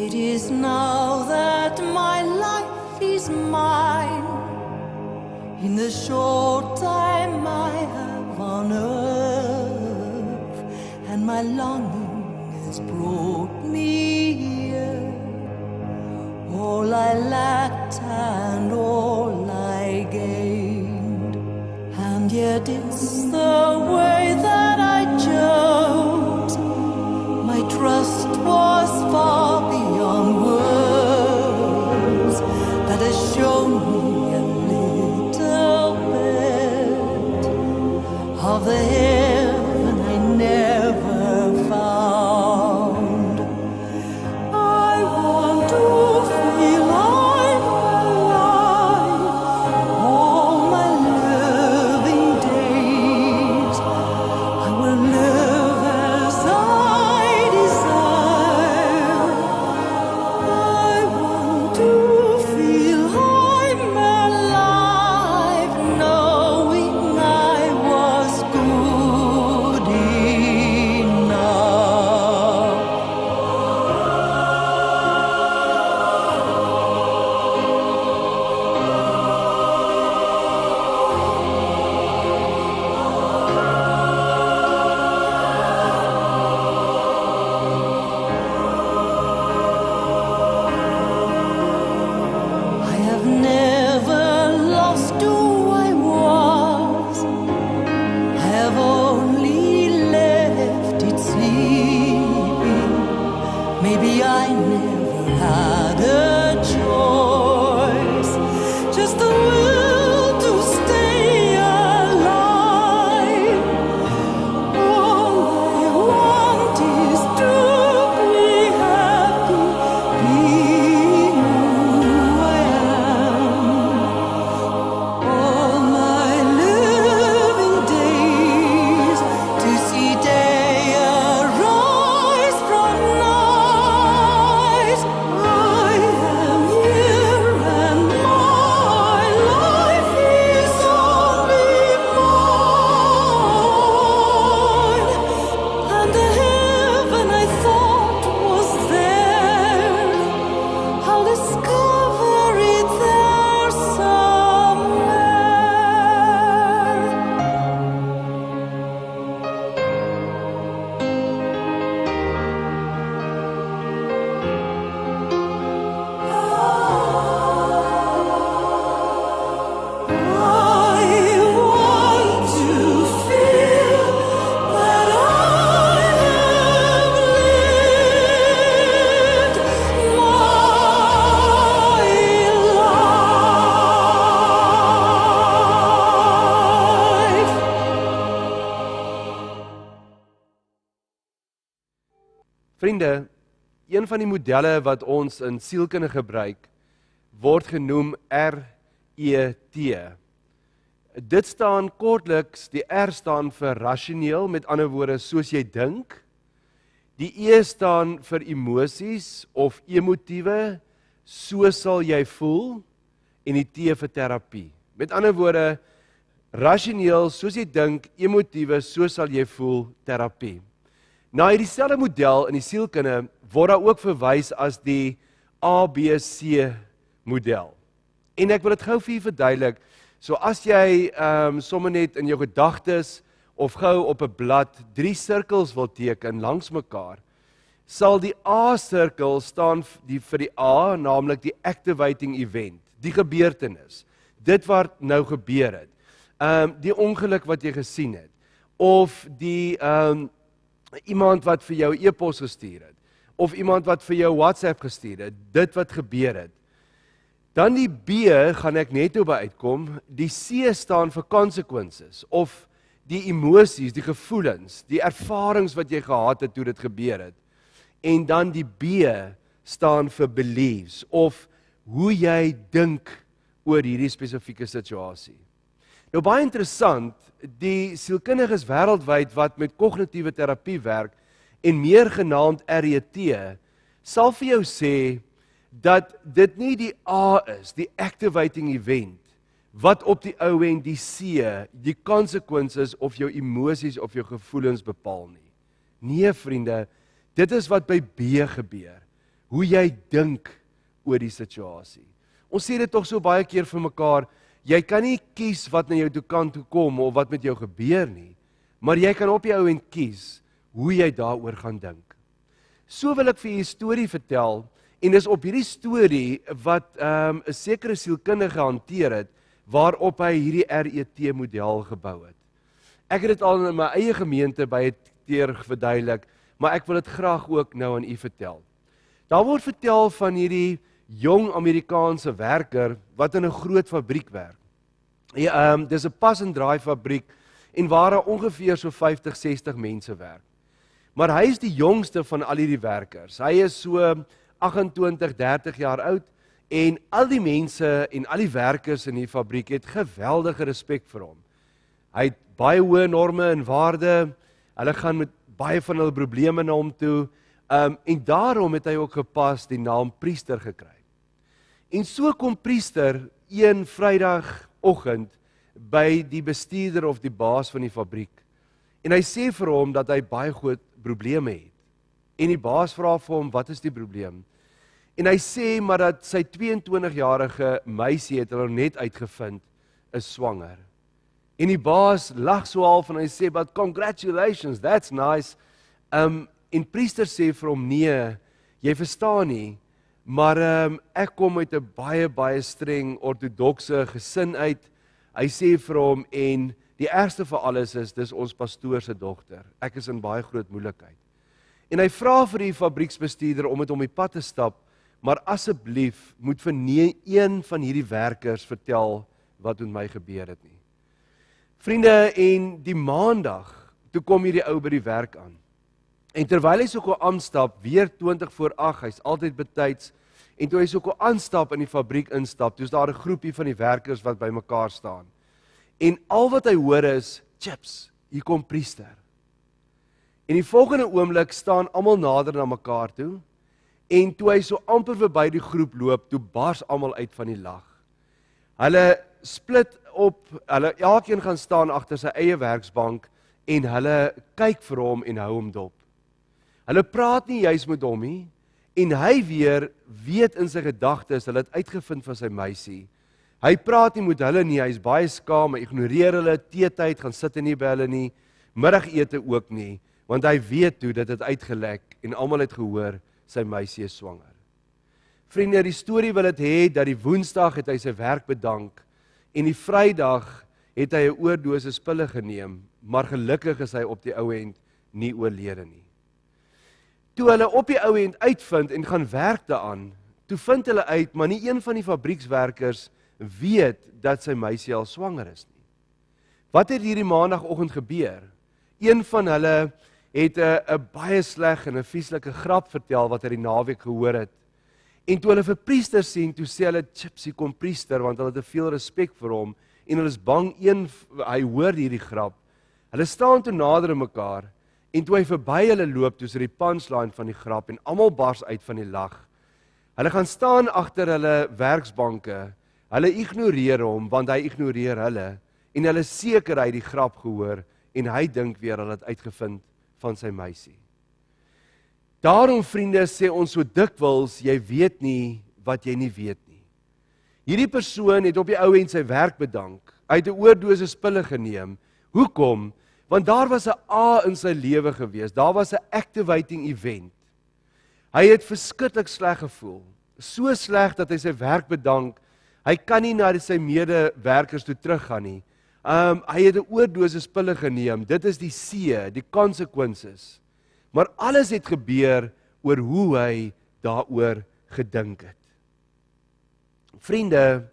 It is now that my life is mine, in the short time I have on earth, and my longing has brought me here. All I lacked and all I gained, and yet it's the way that I chose. My trust was far beyond words, that has shown me a little bit of the heaven I never found. I want to feel I'm alive all my living days. I will live as I desire. I want to feel I'm alive, knowing I was good enough. I have never lost who I was. I have only left it sleeping. Maybe I never had a choice. Just the will to stay alive. All I want is to be happy, being who I am. All my living days to see day arise from night. I am here and my life is only mine. And the heaven I thought was there, I'll discover it there somewhere. I want to feel that I have lived my life. Vriende, een van die modelle wat ons in sielkunde gebruik, word genoem RET. Dit staan kortliks, die R staan vir rasioneel, met ander woorde soos jy dink. Die E staan vir emosies of emotiewe, so sal jy voel, en die T vir terapie. Met ander woorde, rasioneel, soos jy dink, emotiewe, so sal jy voel, terapie. Na hierdie selfde model in die sielkunde word daar ook verwys as die ABC model. En ek wil dit gou vir u verduidelik. So as jy sommer net in jou gedagtes of gou op 'n blad 3 sirkels wil teken langs mekaar, sal die A-sirkel staan vir die A, naamlik die activating event, die gebeurtenis, dit wat nou gebeur het, die ongeluk wat jy gesien het, of die iemand wat vir jou e-pos gestuur het, of iemand wat vir jou WhatsApp gestuur het, dit wat gebeur het. Dan die B gaan ek net oor uitkom, die C staan vir consequences, of die emosies, die gevoelens, die ervarings wat jy gehad het toe dit gebeur het. En dan die B staan vir beliefs, of hoe jy dink oor hierdie spesifieke situasie. Nou baie interessant, die sielkundiges wêreldwyd wat met kognitiewe terapie werk, en meer genaamd RET, sal vir jou sê, dat dit nie die A is, die activating event, wat op die ou end die C, die consequences of jou emosies of jou gevoelens bepaal nie. Nee vriende, dit is wat by B gebeur. hoe jy dink oor die situasie. Ons sê dit tog so baie keer vir mekaar, jy kan nie kies wat na jou toe kan toe kom of wat met jou gebeur nie, maar jy kan op die ou end kies hoe jy daaroor gaan dink. So wil ek vir julle 'n storie vertel, en dis op hierdie storie wat 'n sekere sielkundige hanteer het, waarop hy hierdie RET model gebou het. Ek het dit al in my eie gemeente by 'n teer verduidelik, maar ek wil dit graag ook nou aan u vertel. Daar word vertel van hierdie jong Amerikaanse werker wat in 'n groot fabriek werk. Dis 'n pas en draai fabriek en waar daar ongeveer so 50, 60 mense werk. Maar hy is die jongste van al hierdie werkers. Hy is so 28, 30 jaar oud en al die mense en al die werkers in die fabriek het geweldige respek vir hom. Hy het baie hoë norme en waarde. Hulle gaan met baie van hulle probleme na hom toe. En daarom het hy ook gepas die naam priester gekry. En so kom priester een Vrydagoggend by die bestuurder of die baas van die fabriek. En hy sê vir hom dat hy baie groot probleme het. En die baas vra vir hom, wat is die probleem? En hy sê maar dat sy 22-jarige meisie het hulle net uitgevind, is swanger. En die baas lag so half en hy sê, but congratulations, that's nice. En priester sê vir hom, nee, jy verstaan nie, maar ek kom uit 'n baie streng ortodokse gesin uit. Hy sê vir hom, en die ergste vir alles is, dis ons pastoor se dogter. Ek is in baie groot moeilikheid. En hy vra vir die fabrieksbestuurder om met hom die pad te stap, maar asseblief moet vir nie een van hierdie werkers vertel wat met my gebeur het nie. Vriende, en die maandag, toe kom hierdie ou by die werk aan. En terwyl hy so kom aanstap, weer 20 voor 8, hy's altyd betyds, en toe hy so kom aanstap in die fabriek instap, toe is daar 'n groepie van die werkers wat by mekaar staan. En al wat hy hoor is, chips, hier kom priester. En die volgende oomblik staan almal nader na mekaar toe, en toe hy so amper verby die groep loop, toe bars almal uit van die lag. Hulle split op, elkeen gaan staan agter sy eie werksbank, en hulle kyk vir hom en hou hom dop. Hulle praat nie juis met hom nie, en hy weer weet in sy gedagtes, hulle het uitgevind van sy meisie. Hy praat nie met hulle nie, hy is baie skaam, hy ignoreer hulle, teetyd, gaan sit nie by hulle nie, middagete ook nie, want hy weet toe dit het uitgelek, en almal het gehoor, sy meisie is swanger. Vriende, die storie wil dit hê, dat die Woensdag het hy sy werk bedank, en die Vrydag het hy 'n oordosis pille geneem, maar gelukkig is hy op die ou end nie oorlede nie. Toe hulle op die ou end uitvind en gaan werk daaraan, toe vind hulle uit, maar nie een van die fabriekswerkers weet dat sy meisie al swanger is nie. Wat het hierdie maandagoggend gebeur? Een van hulle het 'n baie sleg en 'n vieslike grap vertel wat hy die naweek gehoor het. En toe hulle vir priester sien, toe sê hulle, Chipsy kom priester, want hulle het te veel respek vir hom, en hulle is bang, hy hoor hierdie grap. Hulle staan toe nader aan mekaar, en toe hy verby hulle loop, toe is die punchline van die grap, en almal bars uit van die lag. Hulle gaan staan agter hulle werksbanke, hulle ignoreer hom, want hy ignoreer hulle, en hulle seker hy die grap gehoor, en hy dink weer hulle het uitgevind van sy meisie. Daarom, vriende, sê ons so dikwels, jy weet nie wat jy nie weet nie. Hierdie persoon het op die ou end sy werk bedank, hy het 'n oordosis pille geneem. Hoekom? Want daar was 'n A in sy lewe gewees, daar was 'n activating event. Hy het verskriklik sleg gevoel, so sleg dat hy sy werk bedank, hy kan nie na sy medewerkers toe teruggaan nie. Hy het 'n oordosis pille geneem, dit is die C, die consequences. Maar alles het gebeur oor hoe hy daaroor gedink het. Vriende,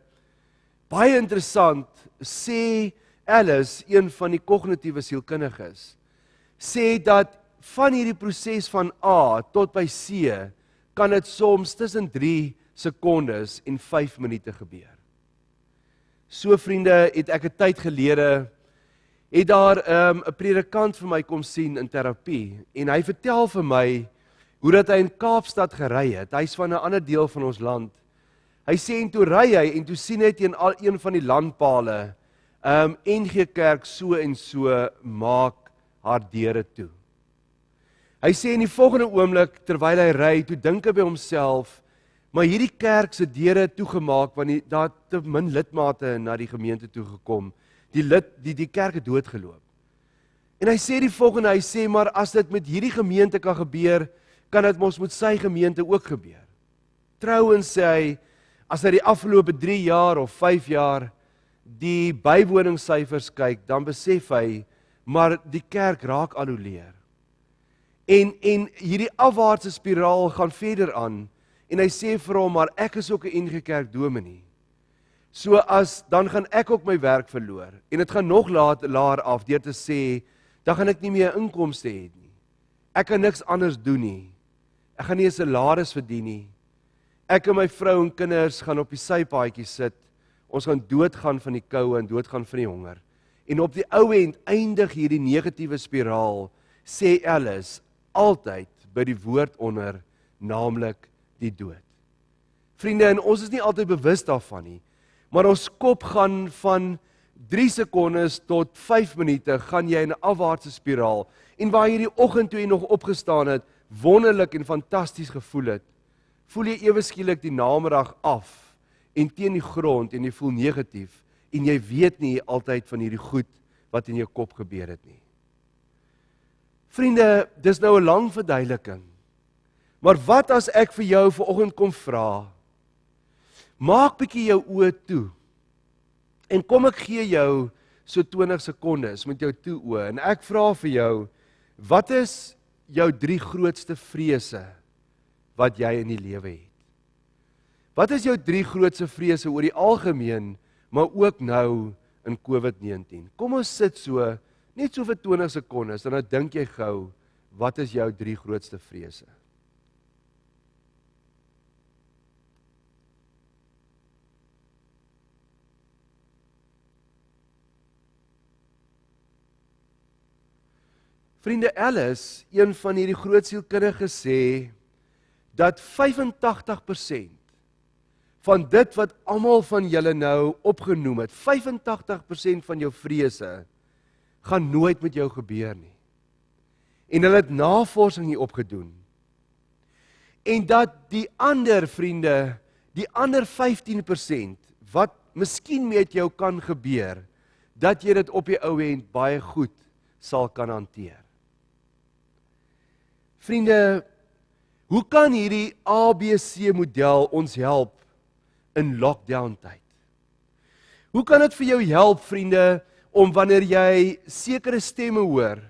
baie interessant, sê Alice, een van die kognitiewe sielkundiges, sê dat van hierdie proses van A tot by C, kan dit soms tussen 3 sekondes en 5 minute gebeur. So vriende, het ek 'n tyd gelede, het daar 'n predikant vir my kom sien in terapie, en hy vertel vir my, hoe dat hy in Kaapstad gery het, hy is van 'n ander deel van ons land. Hy sê, en toe ry hy, en toe sien hy teen al een van die landpale, NG Kerk so en so maak haar deure toe. Hy sê in die volgende oomblik, terwyl hy ry, toe dink hy by homself, maar hierdie kerk se deure toegemaak, want daar te min lidmate na die gemeente toe gekom. Die kerk het doodgeloop. En hy sê die volgende, hy sê, maar as dit met hierdie gemeente kan gebeur, kan dit mos met sy gemeente ook gebeur. Trouwens sê hy, as hy die afgelope 3 jaar of 5 jaar die bywoningssyfers kyk, dan besef hy, maar die kerk raak al hoe leer. En hierdie afwaartse spiraal gaan verder aan, en hy sê vir hom, maar ek is ook 'n NG Kerk dominee. So dan gaan ek ook my werk verloor, en dit gaan nog laer af, deur te sê, dan gaan ek nie meer inkomste hê nie. Ek kan niks anders doen nie. Ek gaan nie 'n salaris verdien nie. Ek en my vrou en kinders gaan op die sypaadjie sit. Ons gaan doodgaan van die koue en doodgaan van die honger. En op die ou end eindig hierdie negatiewe spiraal, sê Alice, altyd by die woord onder, naamlik die dood. Vriende, en ons is nie altyd bewus daarvan nie, maar ons kop gaan van 3 sekondes tot 5 minute, gaan jy in 'n afwaartse spiraal, en waar jy die oggend toe jy nog opgestaan het, wonderlik en fantasties gevoel het, voel jy ewe skielik die namiddag af, en teen die grond, en jy voel negatief, en jy weet nie altyd van hierdie goed, wat in jou kop gebeur het nie. Vriende, dis nou 'n lang verduideliking, maar wat as ek vir jou vanoggend kom vra, maak bietjie jou oë toe, en kom ek gee jou so 20 sekondes met jou toe oë, en ek vra vir jou, wat is jou 3 grootste vrese wat jy in die lewe het? Wat is jou 3 grootste vrese oor die algemeen, maar ook nou in COVID-19? Kom ons sit so, net so vir 20 sekondes, en dan dink jy gou, wat is jou 3 grootste vrese? Vriende, Alice, een van hierdie groot sielkundiges sê, dat 85% van dit wat almal van julle nou opgenoem het, 85% van jou vrese, gaan nooit met jou gebeur nie. En hulle het navorsing hier opgedoen. En dat die ander vriende, die ander 15%, wat miskien met jou kan gebeur, dat jy dit op die ou end baie goed sal kan hanteer. Vriende, hoe kan hierdie ABC model ons help in lockdown tyd? Hoe kan dit vir jou help, vriende, om wanneer jy sekere stemme hoor,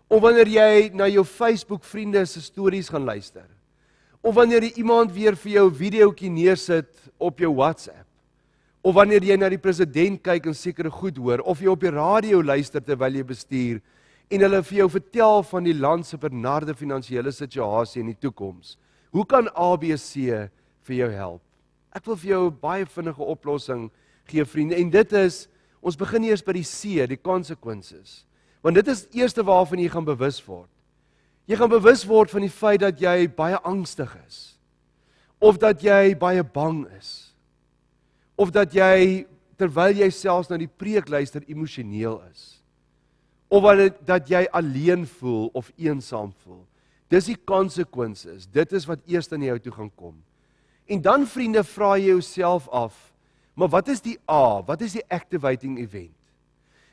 of wanneer jy na jou Facebook vriende se stories gaan luister, of wanneer iemand weer vir jou videoetjie neersit op jou WhatsApp, of wanneer jy na die president kyk en sekere goed hoor, of jy op die radio luister terwyl jy bestuur, en hulle vir jou vertel van die land se benarde finansiële situasie in die toekoms. Hoe kan ABC vir jou help? Ek wil vir jou 'n baie vinnige oplossing gee, vriende, en dit is, ons begin eers by die C, die consequences. Want dit is die eerste waarvan jy gaan bewus word. Jy gaan bewus word van die feit dat jy baie angstig is, of dat jy baie bang is, of dat jy, terwyl jy selfs na die preek luister, emosioneel is, of dat jy alleen voel of eensaam voel. Dis die consequences, dit is wat eers aan jou toe gaan kom. En dan, vriende, vra jy jouself af, maar wat is die A, wat is die activating event?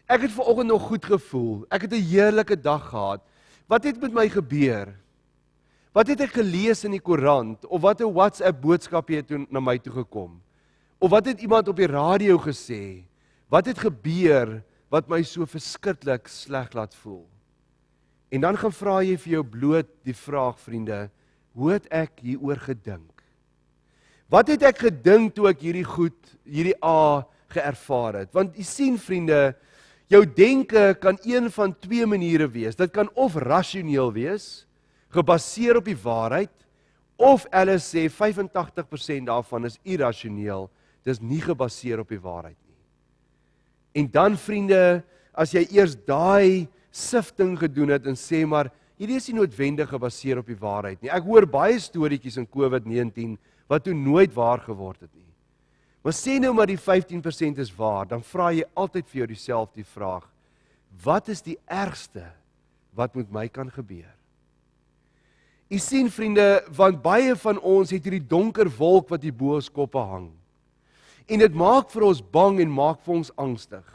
Ek het vanoggend nog goed gevoel, ek het 'n heerlike dag gehad, wat het met my gebeur? Wat het ek gelees in die koerant, of wat 'n WhatsApp boodskap het toe na my toe gekom? Of wat het iemand op die radio gesê? Wat het gebeur, wat my so verskriklik sleg laat voel? En dan gaan vra jy vir jou bloot die vraag, vriende, hoe het ek hieroor gedink? Wat het ek gedink toe ek hierdie A geervaar het? Want jy sien, vriende, jou denke kan een van 2 maniere wees. Dit kan of rasioneel wees, gebaseer op die waarheid, of hulle sê 85% daarvan is irrasioneel, dis nie gebaseer op die waarheid nie. En dan, vriende, as jy eers daai sifting gedoen het en sê maar, hierdie is nie noodwendig gebaseer op die waarheid nie. Ek hoor baie storieetjies in COVID-19 wat toe nooit waar geword het nie. Maar sê nou maar die 15% is waar, dan vra jy altyd vir jou dieselfde die vraag, wat is die ergste wat met my kan gebeur? U sien vriende, want baie van ons het hierdie donker wolk wat hier bo ons koppe hang. En dit maak vir ons bang en maak vir ons angstig.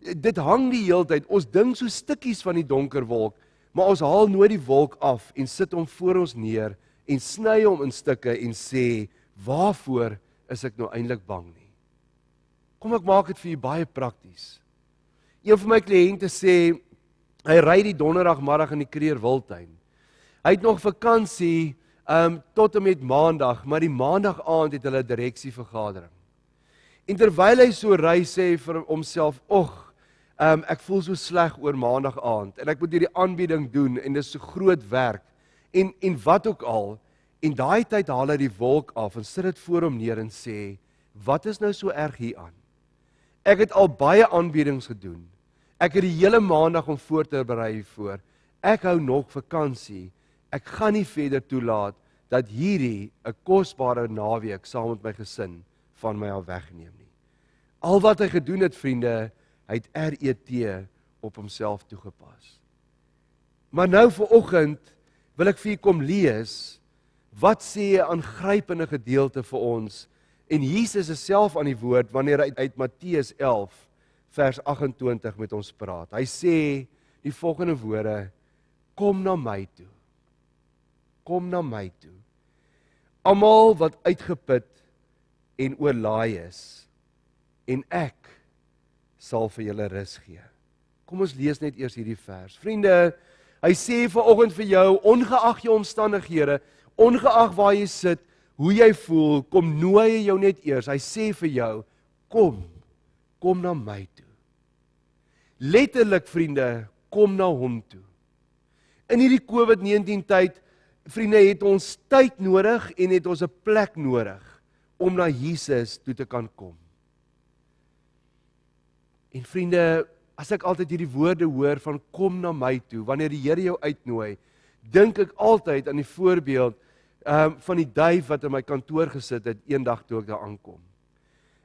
Dit hang die hele tyd. Ons dink so stukkies van die donker wolk, maar ons haal nooit die wolk af en sit hom voor ons neer en sny hom in stukke en sê, waarvoor is ek nou eintlik bang nie? Kom ek maak dit vir u baie prakties. Een van my kliënte sê, hy ry die donderdagmiddag in die Kruger Wildtuin. Hy het nog vakansie tot en met maandag, maar die maandag aand het hulle 'n direksievergadering. En terwyl hy so ry, sê hy vir homself, ek voel so sleg oor maandag aand en ek moet hierdie aanbieding doen en dis so groot werk en wat ook al. En daai tyd haal hy die wolk af en sit dit voor hom neer en sê, wat is nou so erg hieraan? Ek het al baie aanbiedings gedoen. Ek het die hele maandag om voor te berei hiervoor. Ek hou nog vakansie. Ek gaan nie verder toelaat dat hierdie 'n kosbare naweek saam met my gesin van my al wegneem nie. Al wat hy gedoen het, vriende, hy het RET op homself toegepas. Maar nou vanoggend wil ek vir u kom lees, wat sê 'n aangrypende gedeelte vir ons, en Jesus is self aan die woord wanneer hy uit Matteus 11 vers 28 met ons praat. Hy sê die volgende woorde, kom na my toe. Kom na my toe. Almal wat uitgeput en oorlaai is, en ek sal vir julle rus gee. Kom ons lees net eers hierdie vers. Vriende, hy sê vanoggend vir jou, ongeag jou omstandighede, ongeag waar jy sit, hoe jy voel, kom nooi hy jou net eers. Hy sê vir jou, kom na my toe. Letterlik, vriende, kom na hom toe. In hierdie COVID-19 tyd, vriende, het ons tyd nodig en het ons 'n plek nodig om na Jesus toe te kan kom. En vriende, as ek altyd hierdie woorde hoor van kom na my toe, wanneer die Here jou uitnooi, dink ek altyd aan die voorbeeld van die duif wat in my kantoor gesit het, eendag toe ek daar aankom.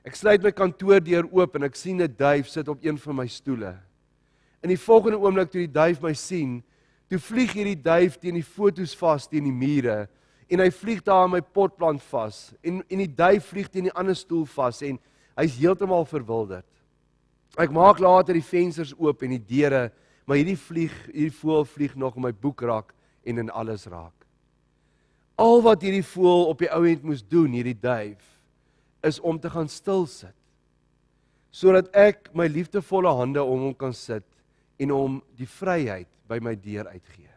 Ek sluit my kantoordeur oop en ek sien 'n duif sit op een van my stoele. In die volgende oomblik toe die duif my sien, toe vlieg hierdie duif teen die foto's vas, teen die mure, en hy vlieg daar in my potplant vas, en die duif vlieg teen die ander stoel vas, en hy's heeltemal verwilderd. Ek maak later die vensters oop en die deure, maar hierdie voël vlieg nog in my boekrak en in alles raak. Al wat hierdie voël op die ou end moes doen, hierdie duif, is om te gaan stil sit, sodat ek my liefdevolle hande om hom kan sit en om die vryheid by my deur uitgee.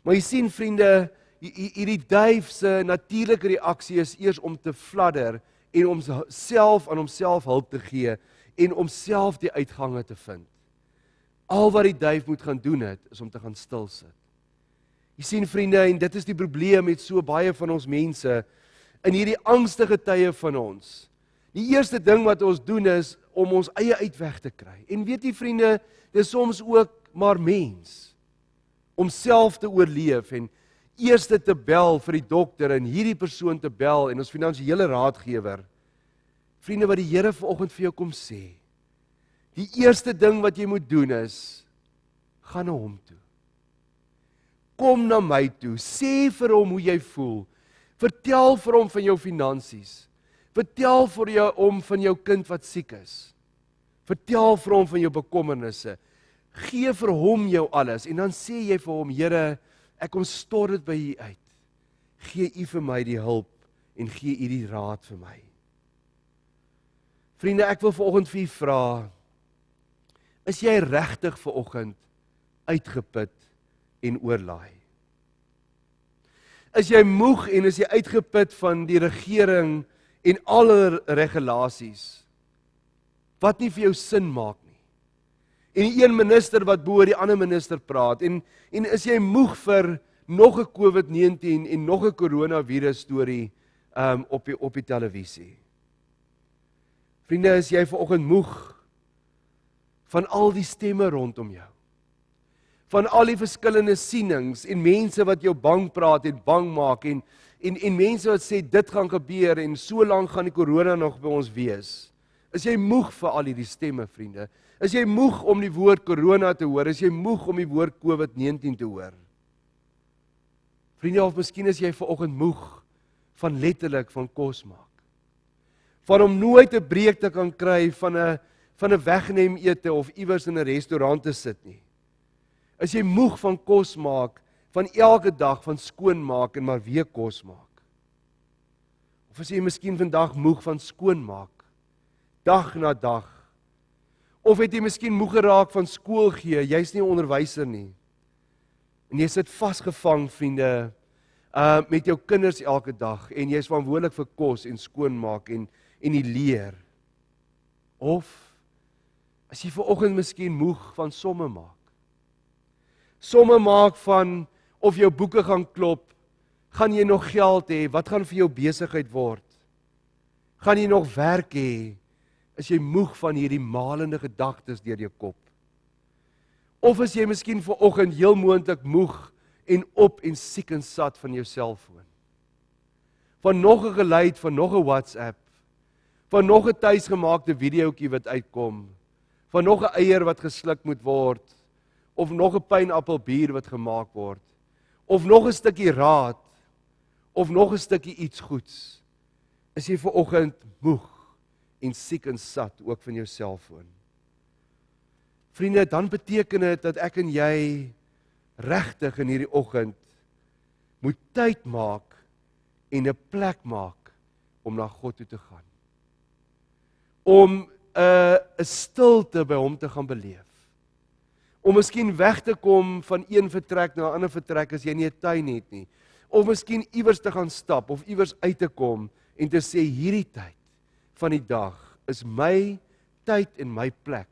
Maar jy sien, vriende, hierdie duif se natuurlike reaksie is eers om te fladder en om self aan homself hulp te gee en om self die uitgange te vind. Al wat die duif moet gaan doen het, is om te gaan stil sit. Jy sien, vriende, en dit is die probleem met so baie van ons mense in hierdie angstige tye van ons. Die eerste ding wat ons doen is om ons eie uitweg te kry. En weet jy, vriende, dis soms ook maar mens om self te oorleef en eers te bel vir die dokter en hierdie persoon te bel en ons finansiële raadgewer. Vriende, wat die Here vanoggend vir jou kom sê, die eerste ding wat jy moet doen is, gaan na hom toe. Kom na my toe, sê vir hom hoe jy voel, vertel vir hom van jou finansies, vertel vir hom van jou kind wat siek is, vertel vir hom van jou bekommernisse, gee vir hom jou alles, en dan sê jy vir hom, Here, ek kom stort dit by U uit, gee U vir my die hulp, en gee U die raad vir my. Vriende, ek wil vanoggend vir U vra, is jy regtig vanoggend uitgeput en oorlaai? Is jy moeg en is jy uitgeput van die regering en alle regulasies, wat nie vir jou sin maak nie? En die een minister wat bo die ander minister praat, en is jy moeg vir nog 'n COVID-19 en nog 'n coronavirus storie op die televisie? Vriende, is jy vanoggend moeg van al die stemme rondom jou? Van al die verskillende sienings en mense wat jou bang praat en bang maak en mense wat sê dit gaan gebeur en so lank gaan die corona nog by ons wees. Is jy moeg vir al hierdie stemme, vriende? Is jy moeg om die woord corona te hoor? Is jy moeg om die woord COVID-19 te hoor? Vriende, of miskien is jy vanoggend moeg van letterlik van kos maak. Van om nooit 'n breek te kan kry van 'n wegneem ete of iewers in 'n restaurant te sit nie. Is jy moeg van kos maak, van elke dag van skoonmaak en maar weer kos maak? Of is jy miskien vandag moeg van skoonmaak, dag na dag? Of het jy miskien moeg geraak van skool gee, jy's nie 'n onderwyser nie. En jy sit vasgevang, vriende, met jou kinders elke dag en jy is verantwoordelik vir kos en skoonmaak en die leer. Of as jy vanoggend miskien moeg van somme maak. Somme maak van of jou boeke gaan klop, gaan jy nog geld hê, wat gaan vir jou besigheid word? Gaan jy nog werk hê? Is jy moeg van hierdie malende gedagtes deur jou kop? Of is jy miskien vanoggend heel moontlik moeg en op en siek en sat van jou selfoon? Van nog 'n geluid, van nog 'n WhatsApp, van nog 'n tuisgemaakte videoetjie wat uitkom, van nog 'n eier wat gesluk moet word, of nog 'n pynappelbier wat gemaak word, of nog 'n stukkie raad, of nog 'n stukkie iets goeds. Is jy vanoggend moeg en siek en sat ook van jou selfoon? Vriende, dan beteken dit dat ek en jy regtig in hierdie oggend moet tyd maak en 'n plek maak om na God toe te gaan. Om 'n stilte by hom te gaan beleef. Om miskien weg te kom van een vertrek na 'n ander vertrek as jy nie 'n tuin het nie. Of miskien iewers te gaan stap of iewers uit te kom en te sê hierdie tyd van die dag is my tyd en my plek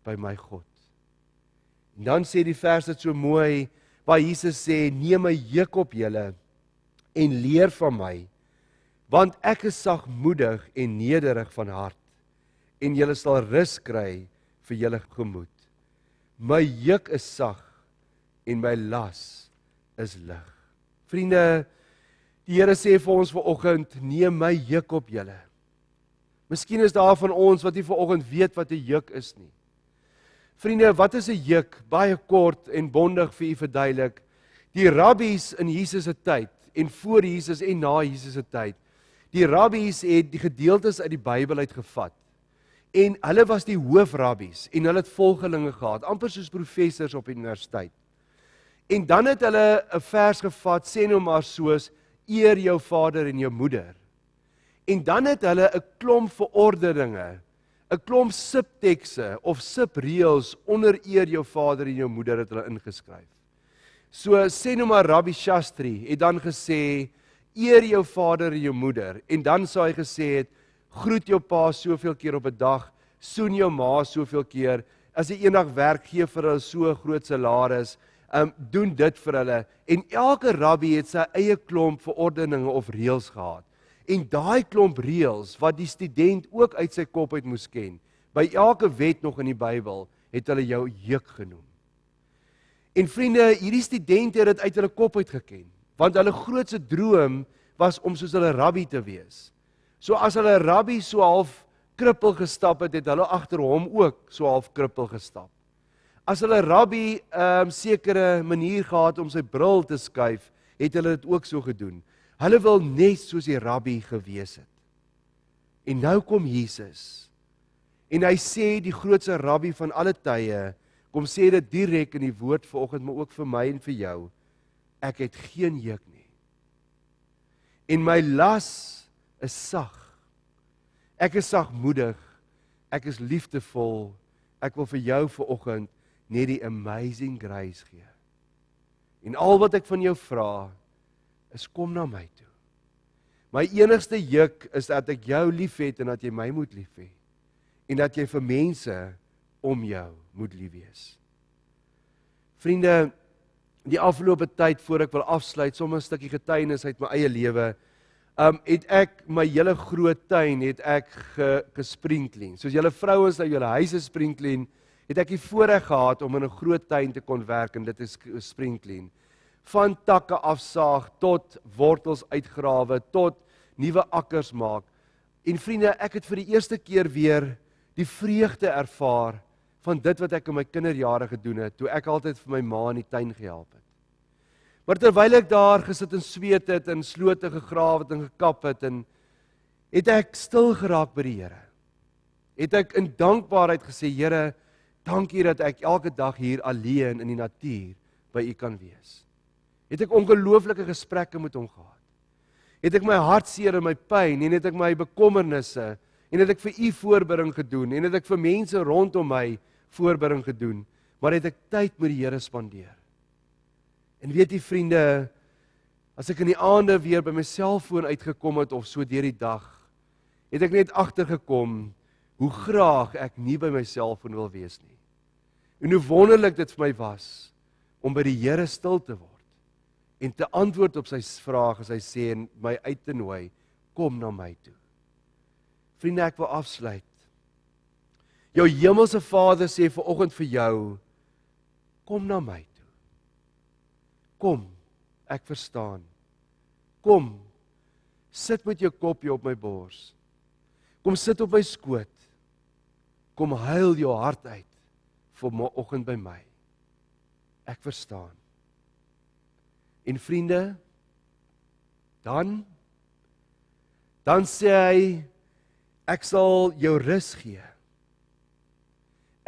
by my God. En dan sê die vers dit so mooi waar Jesus sê, neem my juk op julle en leer van my, want ek is sagmoedig en nederig van hart en julle sal rus kry vir julle gemoed. My juk is sag en my las is lig. Vriende, die Here sê vir ons vanoggend, neem my juk op julle. Miskien is daar van ons wat nie vanoggend weet wat 'n juk is nie. Vriende, wat is 'n juk? Baie kort en bondig vir u verduidelik. Die rabbies in Jesus se tyd en voor Jesus en na Jesus se tyd. Die rabbies het die gedeeltes uit die Bybel uitgevat. En hulle was die hoofrabbies en hulle het volgelinge gehad, amper soos professors op universiteit. En dan het hulle 'n vers gevat, sê nou maar soos, eer jou vader en jou moeder. En dan het hulle 'n klomp verordeninge, 'n klomp subtekste of subreëls onder eer jou vader en jou moeder het hulle ingeskryf. So sê nou maar Rabbi Shastri het dan gesê, eer jou vader en jou moeder. En dan sou hy gesê het, groet jou pa soveel keer op 'n dag, soen jou ma soveel keer, as jy eendag werk gee vir hulle so 'n groot salaris, doen dit vir hulle. En elke rabbi het sy eie klomp verordeninge of reëls gehad. En daai klomp reëls wat die student ook uit sy kop uit moes ken, by elke wet nog in die Bybel, het hulle jou juk genoem. En vriende, hierdie studente het dit uit hulle kop uit geken, want hulle grootste droom was om soos hulle rabbi te wees. So as hulle rabbi so half krippel gestap het, het hulle agter hom ook so half krippel gestap. As hulle rabbi sekere manier gehad om sy bril te skuif, het hulle dit ook so gedoen. Hulle wil net soos die rabbi gewees het. En nou kom Jesus. En hy sê die grootste rabbi van alle tye, kom sê dit direk in die woord vanoggend, maar ook vir my en vir jou. Ek het geen juk nie. En my las is sag. Ek is sagmoedig. Ek is liefdevol. Ek wil vir jou vanoggend net die amazing grace gee. En al wat ek van jou vra, is kom na my toe. My enigste juk is dat ek jou lief het en dat jy my moet lief hê. En dat jy vir mense om jou moet lief wees. Vriende, die afgelope tyd voor ek wil afsluit, sommer 'n stukkie getuienis uit my eie lewe, het ek my hele groot tuin het ek gesprinkleen. Soos julle vrouens nou julle huise sprinkleen, het ek die voorreg gehad om in 'n groot tuin te kon werk en dit is sprinkleen. Van takke afsaag tot wortels uitgrawe tot nuwe akkers maak. En vriende, ek het vir die eerste keer weer die vreugde ervaar van dit wat ek in my kinderjare gedoen het, toe ek altyd vir my ma in die tuin gehelp het. Maar terwyl ek daar gesit en sweet het en slote gegrawe het en gekap het ek stil geraak by die Here. Het ek in dankbaarheid gesê, Here, dankie dat ek elke dag hier alleen in die natuur by U kan wees. Het ek ongelooflike gesprekke met hom gehad. Het ek my hartseer en my pyn en het ek my bekommernisse en het ek vir U voorbereiding gedoen en het ek vir mense rondom my voorbereiding gedoen, maar het ek tyd met die Here spandeer. En weet jy vriende, as ek in die aande weer by my selfoon uitgekom het of so deur die dag, het ek net agtergekom hoe graag ek nie by my selfoon wil wees nie. En hoe wonderlik dit vir my was om by die Here stil te word en te antwoord op sy vraag as hy sê en my uit te nooi, kom na my toe. Vriende, ek wil afsluit. Jou hemelse Vader sê vanoggend vir jou, kom na my toe. Kom, ek verstaan. Kom, sit met jou kopie op my bors. Kom sit op my skoot. Kom huil jou hart uit vir môreoggend by my. Ek verstaan. En vriende, dan sê hy, ek sal jou rus gee.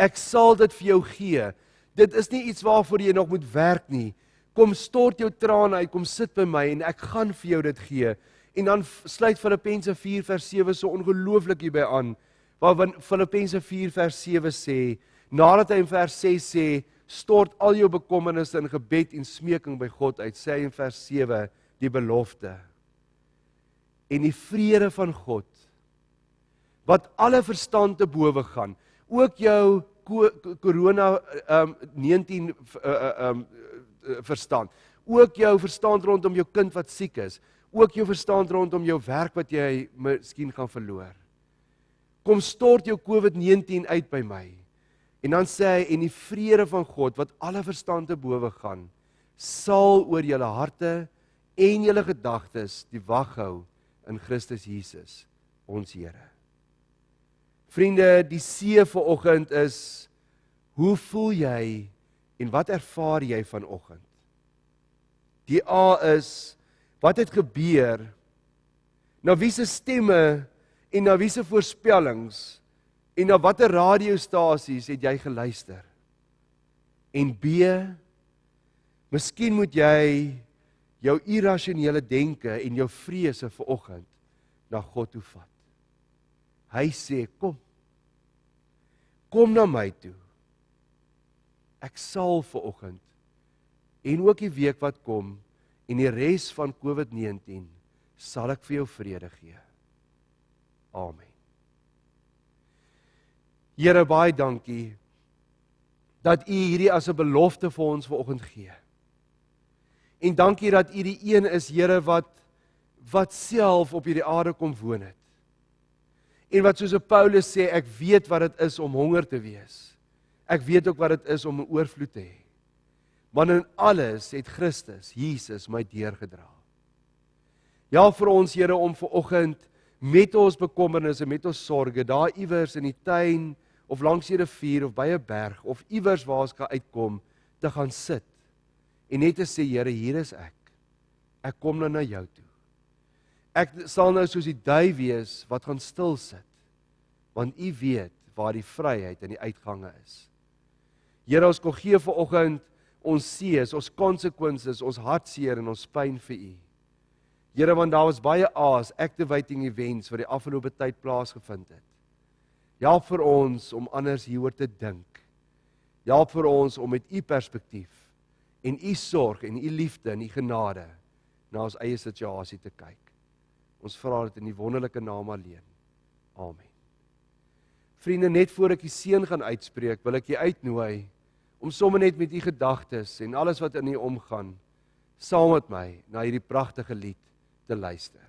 Ek sal dit vir jou gee. Dit is nie iets waarvoor jy nog moet werk nie. Kom stort jou trane uit, kom sit by my en ek gaan vir jou dit gee. En dan sluit Filippense 4 vers 7 so ongelooflik hierby aan, waar Filippense 4 vers 7 sê, nadat hy in vers 6 sê, stort al jou bekommernisse in gebed en smeking by God uit, sê hy in vers 7 die belofte. En die vrede van God, wat alle verstand te bowe gaan, ook jou corona-19 verstand, ook jou verstand rondom jou kind wat siek is, ook jou verstand rondom jou werk wat jy miskien gaan verloor. Kom stort jou COVID-19 uit by my. En dan sê hy, en die vrede van God, wat alle verstand te bowe gaan, sal oor julle harte en julle gedagtes die wag hou in Christus Jesus, ons Here. Vriende, die see vanoggend is, hoe voel jy en wat ervaar jy vanoggend? Die A is, wat het gebeur? Na wie se stemme en na wie se voorspellings en na watter radiostasies het jy geluister? En B, miskien moet jy jou irrasionele denke en jou vrese vanoggend na God toe vat. Hy sê, kom na my toe. Ek sal vanoggend en ook die week wat kom en die res van COVID-19 sal ek vir jou vrede gee. Amen. Here, baie dankie dat U hierdie as 'n belofte vir ons vanoggend gee. En dankie dat U die een is, Here, wat self op hierdie aarde kom woon het. En wat soos Paulus sê, ek weet wat dit is om honger te wees. Ek weet ook wat dit is om 'n oorvloed te hê. Want in alles het Christus, Jesus, my deurgedra. Ja, vir ons, Here, om vanoggend met ons bekommernisse, met ons sorge, daar iewers in die tuin, of langs die rivier, of by 'n berg, of iewers waar ons kan uitkom, te gaan sit, en net te sê, Here, hier is ek kom nou na jou toe. Ek sal nou soos die dui wees, wat gaan stil sit, want U weet waar die vryheid en die uitgange is. Here, ons kom gee vanoggend ons sees, ons consequences, ons hartseer en ons pyn vir U. Here, want daar was baie activating events wat die afgelope tyd plaasgevind het. Help vir ons om anders hieroor te dink. Help vir ons om met U perspektief en U sorg en U liefde en U genade na ons eie situasie te kyk. Ons vra dit in die wonderlike naam alleen. Amen. Vriende, net voor ek die seën gaan uitspreek, wil ek U uitnooi om sommer net met U gedagtes en alles wat in U omgaan, saam met my na hierdie pragtige lied te luister.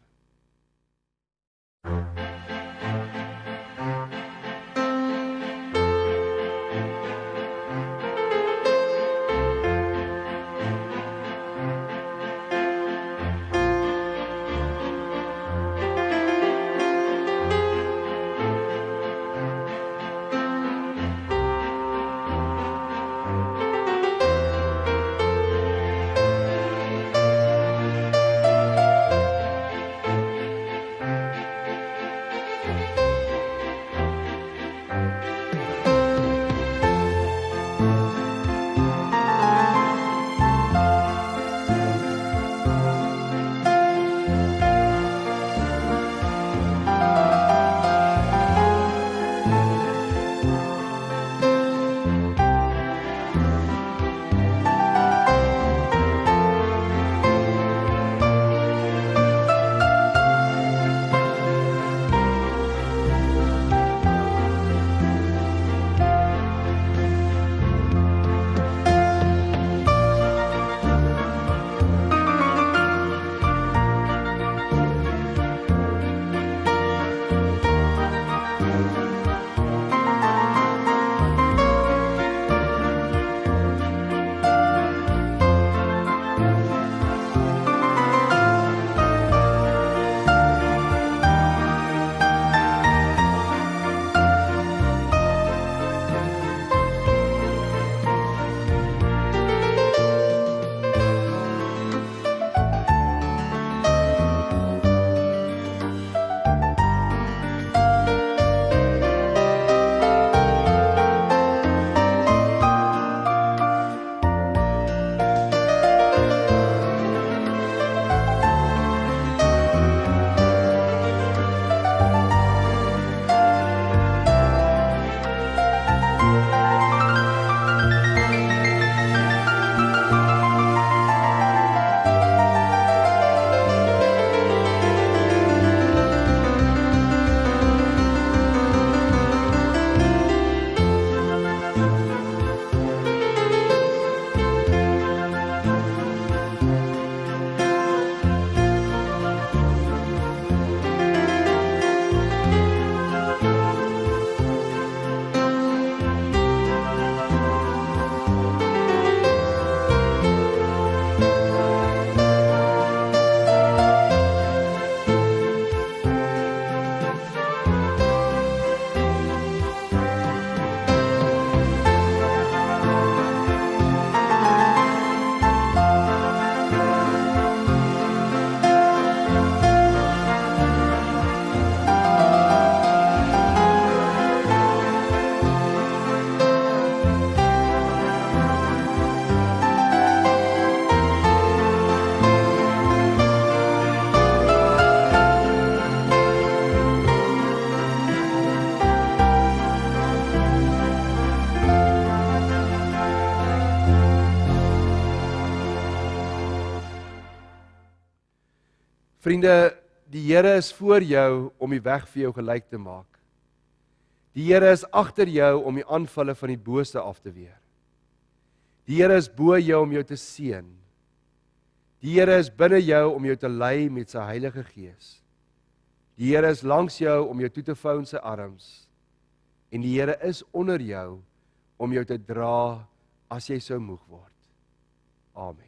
Vriende, die Here is voor jou om die weg vir jou gelyk te maak. Die Here is agter jou om die aanvalle van die bose af te weer. Die Here is bo jou om jou te seën. Die Here is binne jou om jou te lei met sy Heilige Gees. Die Here is langs jou om jou toe te vou in sy arms. En die Here is onder jou om jou te dra as jy sou moeg word. Amen.